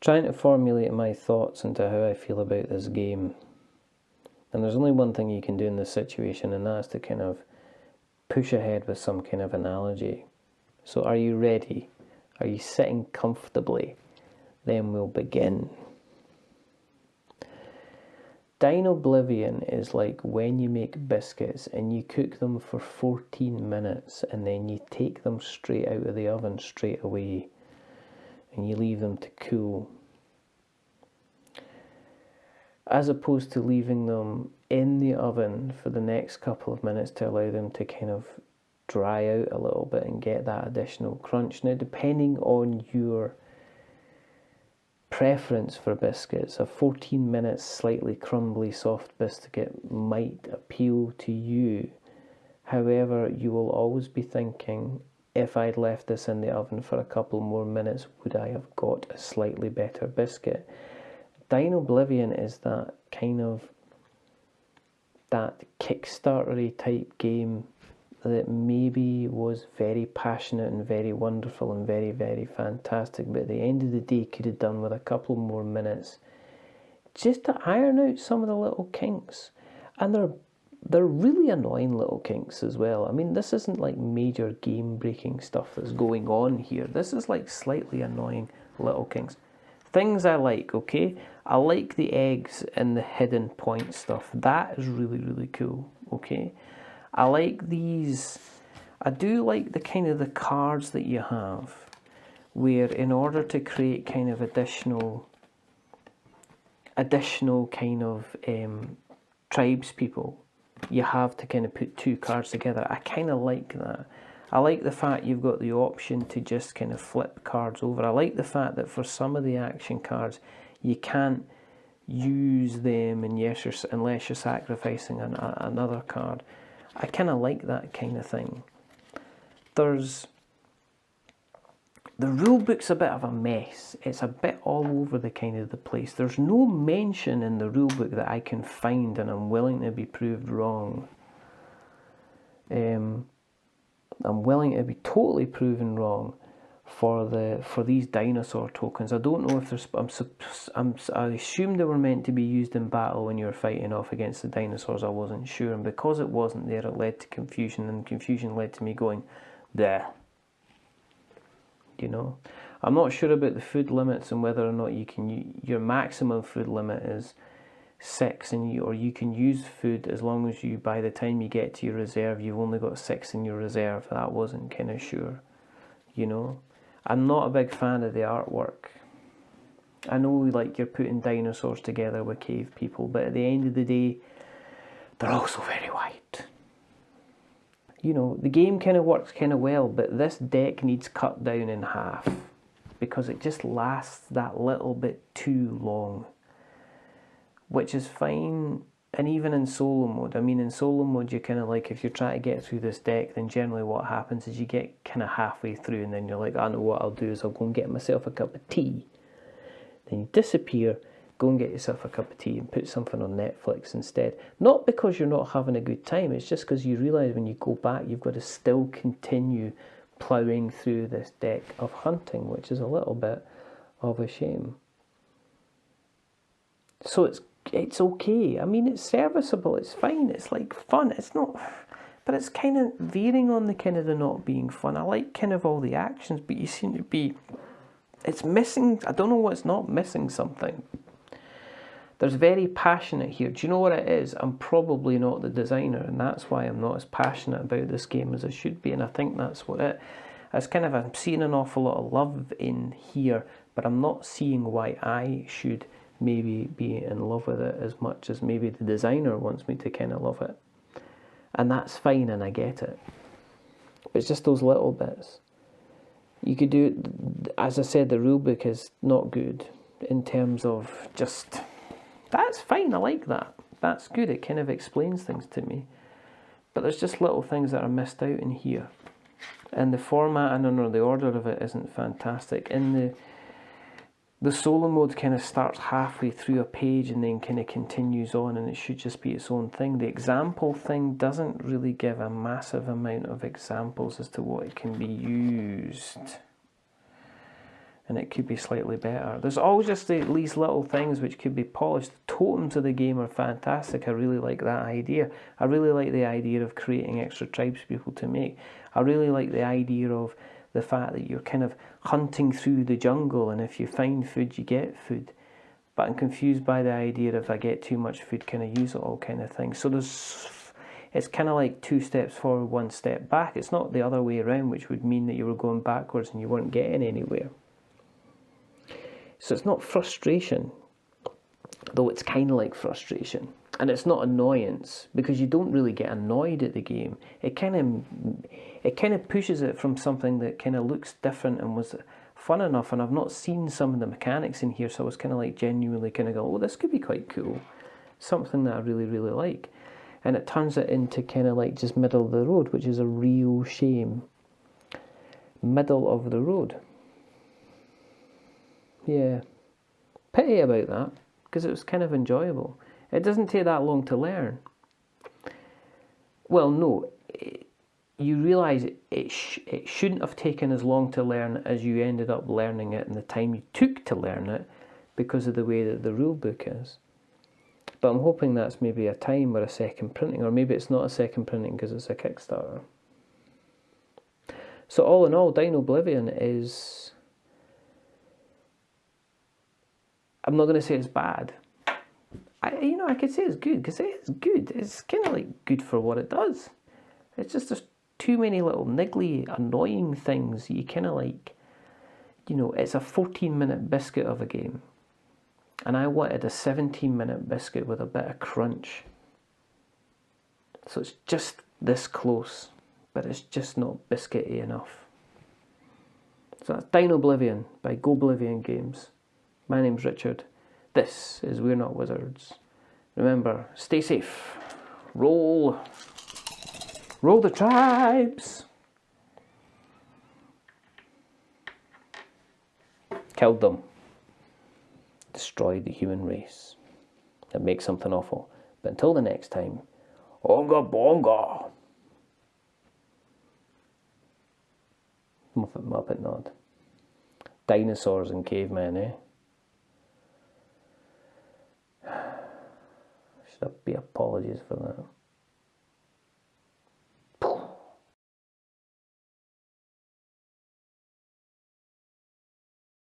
trying to formulate my thoughts into how I feel about this game. And there's only one thing you can do in this situation, and that's to kind of push ahead with some kind of analogy. So are you ready? Are you sitting comfortably? Then we'll begin. Dinoblivion is like when you make biscuits and you cook them for 14 minutes and then you take them straight out of the oven straight away and you leave them to cool. As opposed to leaving them in the oven for the next couple of minutes to allow them to kind of dry out a little bit and get that additional crunch. Now, depending on your preference for biscuits, a 14 minutes slightly crumbly soft biscuit might appeal to you. However, you will always be thinking, if I'd left this in the oven for a couple more minutes, would I have got a slightly better biscuit? Dinoblivion is that kind of, that Kickstarter-y type game that maybe was very passionate and very wonderful and very, very fantastic, but at the end of the day could have done with a couple more minutes just to iron out some of the little kinks. And they're really annoying little kinks as well. I mean, this isn't like major game-breaking stuff that's going on here. This is like slightly annoying little kinks. Things I like, okay? I like the eggs and the hidden point stuff. That is really, really cool, okay? I like these. I do like the kind of the cards that you have, where in order to create kind of additional kind of tribes people, you have to kind of put two cards together. I kind of like that. I like the fact you've got the option to just kind of flip cards over. I like the fact that for some of the action cards, you can't use them unless you're sacrificing another card. I kind of like that kind of thing. The rulebook's a bit of a mess. It's a bit all over the kind of the place. There's no mention in the rulebook that I can find, and I'm willing to be proved wrong. I'm willing to be totally proven wrong for these dinosaur tokens. I don't know if there's. I assumed they were meant to be used in battle when you were fighting off against the dinosaurs. I wasn't sure, and because it wasn't there, it led to confusion, and confusion led to me going, there. You know, I'm not sure about the food limits and whether or not you can. Your maximum food limit is 6, and you can use food as long as you, by the time you get to your reserve, you've only got 6 in your reserve. That wasn't kind of sure, you know. I'm not a big fan of the artwork. I know, like, you're putting dinosaurs together with cave people, but at the end of the day, they're also very white. You know, the game kind of works kind of well, but this deck needs cut down in half because it just lasts that little bit too long, which is fine. And even in solo mode, I mean, in solo mode, you're kind of like, if you're trying to get through this deck, then generally what happens is you get kind of halfway through and then you're like, I know what I'll do is I'll go and get myself a cup of tea. Then you disappear, go and get yourself a cup of tea and put something on Netflix instead. Not because you're not having a good time, it's just because you realise when you go back, you've got to still continue ploughing through this deck of hunting, which is a little bit of a shame. So it's okay. I mean, it's serviceable, it's fine, it's like fun, it's not, but it's kind of veering on the kind of the not being fun. I like kind of all the actions, but you seem to be, it's missing, I don't know what's not missing something. There's very passionate here. Do you know what it is? I'm probably not the designer, and that's why I'm not as passionate about this game as I should be, and I think that's what it's kind of, I'm seeing an awful lot of love in here, but I'm not seeing why I should maybe be in love with it as much as maybe the designer wants me to kind of love it. And that's fine, and I get it. But it's just those little bits. You could do, as I said, the rulebook is not good in terms of just, that's fine, I like that. That's good, it kind of explains things to me. But there's just little things that are missed out in here. And the format, I don't know, the order of it isn't fantastic. In the solo mode kind of starts halfway through a page and then kind of continues on, and it should just be its own thing. The example thing doesn't really give a massive amount of examples as to what it can be used. and it could be slightly better. There's always just these little things which could be polished. The totems of the game are fantastic. I really like that idea. I really like the idea of creating extra tribespeople to make. I really like the idea of the fact that you're kind of hunting through the jungle, and if you find food, you get food. But I'm confused by the idea of if I get too much food, can I use it all kind of thing. So it's kind of like 2 steps forward, 1 step back. It's not the other way around, which would mean that you were going backwards and you weren't getting anywhere. So it's not frustration, though it's kind of like frustration. And it's not annoyance, because you don't really get annoyed at the game. It kind of pushes it from something that kind of looks different and was fun enough. And I've not seen some of the mechanics in here, so I was kind of like genuinely kind of go, oh, this could be quite cool. Something that I really, really like. And it turns it into kind of like just middle of the road, which is a real shame. Middle of the road. Yeah, pity about that, because it was kind of enjoyable. It doesn't take that long to learn. Well, no, you realise it shouldn't have taken as long to learn as you ended up learning it and the time you took to learn it, because of the way that the rule book is. But I'm hoping that's maybe a time or a second printing, or maybe it's not a second printing because it's a Kickstarter. So all in all, Dinoblivion is... I'm not going to say it's bad. I could say it's good, because it's good. It's kind of like good for what it does. It's just there's too many little niggly, annoying things. You kind of like, it's a 14-minute biscuit of a game. And I wanted a 17-minute biscuit with a bit of crunch. So it's just this close, but it's just not biscuity enough. So that's Dinoblivion by Goblivion Games. My name's Richard. This is We're Not Wizards. Remember, stay safe. Roll the tribes. Killed them. Destroyed the human race. And make something awful. But until the next time, Onga Bonga. Muppet nod. Dinosaurs and cavemen, eh? Should be apologies for that.